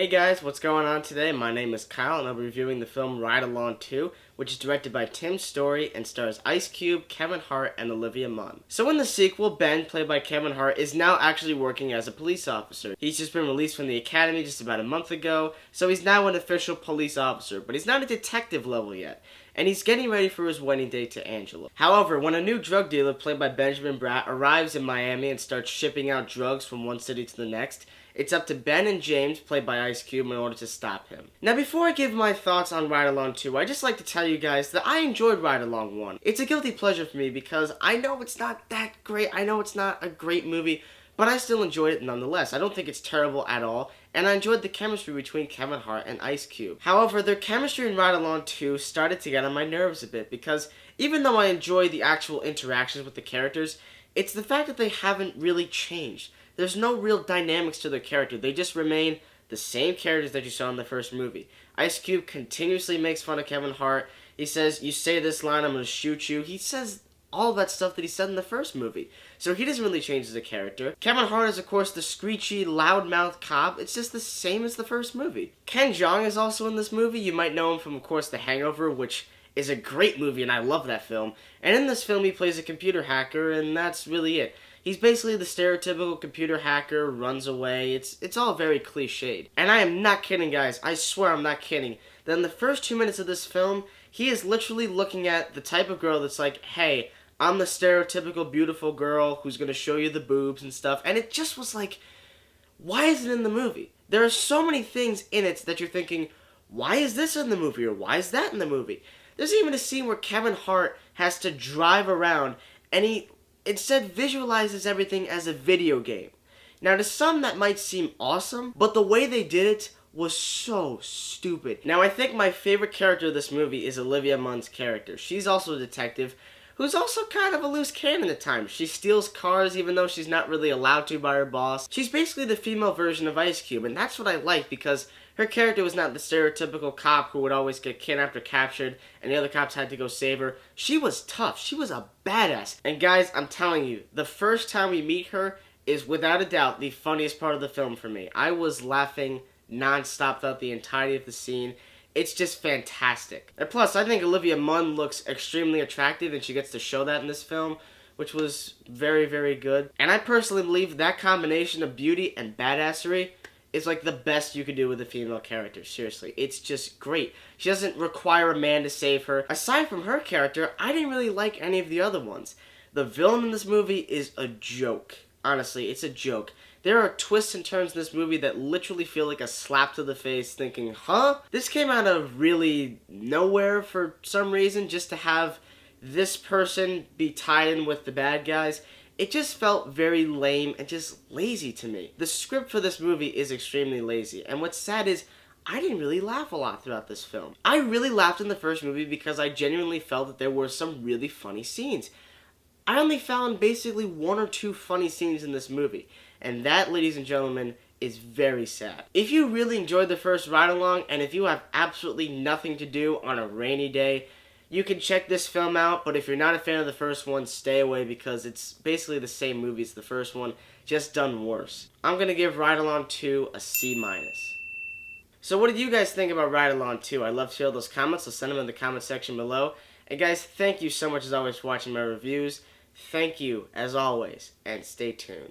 Hey guys, what's going on today? My name is Kyle and I'll be reviewing the film Ride Along 2, which is directed by Tim Story and stars Ice Cube, Kevin Hart, and Olivia Munn. So in the sequel, Ben, played by Kevin Hart, is now actually working as a police officer. He's just been released from the academy just about a month ago, so he's now an official police officer, but he's not a detective level yet. And he's getting ready for his wedding date to Angela. However, when a new drug dealer, played by Benjamin Bratt, arrives in Miami and starts shipping out drugs from one city to the next, it's up to Ben and James, played by Ice Cube, in order to stop him. Now, before I give my thoughts on Ride Along 2, I'd just like to tell you guys that I enjoyed Ride Along 1. It's a guilty pleasure for me because I know it's not that great, I know it's not a great movie, but I still enjoyed it nonetheless. I don't think it's terrible at all, and I enjoyed the chemistry between Kevin Hart and Ice Cube. However, their chemistry in Ride Along 2 started to get on my nerves a bit because even though I enjoy the actual interactions with the characters, it's the fact that they haven't really changed. There's no real dynamics to their character. They just remain the same characters that you saw in the first movie. Ice Cube continuously makes fun of Kevin Hart. He says, "You say this line, I'm going to shoot you." He says all that stuff that he said in the first movie. So he doesn't really change as a character. Kevin Hart is, of course, the screechy, loudmouth cop. It's just the same as the first movie. Ken Jeong is also in this movie. You might know him from, of course, The Hangover, which is a great movie, and I love that film. And in this film, he plays a computer hacker, and that's really it. He's basically the stereotypical computer hacker, runs away. It's all very cliched. And I am not kidding, guys. I swear I'm not kidding. That in the first 2 minutes of this film, he is literally looking at the type of girl that's like, hey, I'm the stereotypical beautiful girl who's going to show you the boobs and stuff. And it just was like, why is it in the movie? There are so many things in it that you're thinking, why is this in the movie? Or why is that in the movie? There's even a scene where Kevin Hart has to drive around and he instead visualizes everything as a video game. Now, to some that might seem awesome, but the way they did it was so stupid. Now, I think my favorite character of this movie is Olivia Munn's character. She's also a detective who's also kind of a loose cannon at times. She steals cars even though she's not really allowed to by her boss. She's basically the female version of Ice Cube, and that's what I like because her character was not the stereotypical cop who would always get kidnapped or captured and the other cops had to go save her. She was tough. She was a badass. And guys, I'm telling you, the first time we meet her is without a doubt the funniest part of the film for me. I was laughing non-stop throughout the entirety of the scene. It's just fantastic. And plus, I think Olivia Munn looks extremely attractive and she gets to show that in this film, which was very, very good. And I personally believe that combination of beauty and badassery is like the best you could do with a female character. Seriously, it's just great. She doesn't require a man to save her. Aside from her character, I didn't really like any of the other ones. The villain in this movie is a joke. Honestly, it's a joke. There are twists and turns in this movie that literally feel like a slap to the face, thinking, huh? This came out of really nowhere for some reason, just to have this person be tied in with the bad guys. It just felt very lame and just lazy to me. The script for this movie is extremely lazy, and what's sad is I didn't really laugh a lot throughout this film. I really laughed in the first movie because I genuinely felt that there were some really funny scenes. I only found basically 1 or 2 funny scenes in this movie, and that, ladies and gentlemen, is very sad. If you really enjoyed the first ride along, and if you have absolutely nothing to do on a rainy day, you can check this film out, but if you're not a fan of the first one, stay away because it's basically the same movie as the first one, just done worse. I'm going to give Ride Along 2 a C-. So what did you guys think about Ride Along 2? I'd love to hear those comments, so send them in the comment section below. And guys, thank you so much as always for watching my reviews. Thank you, as always, and stay tuned.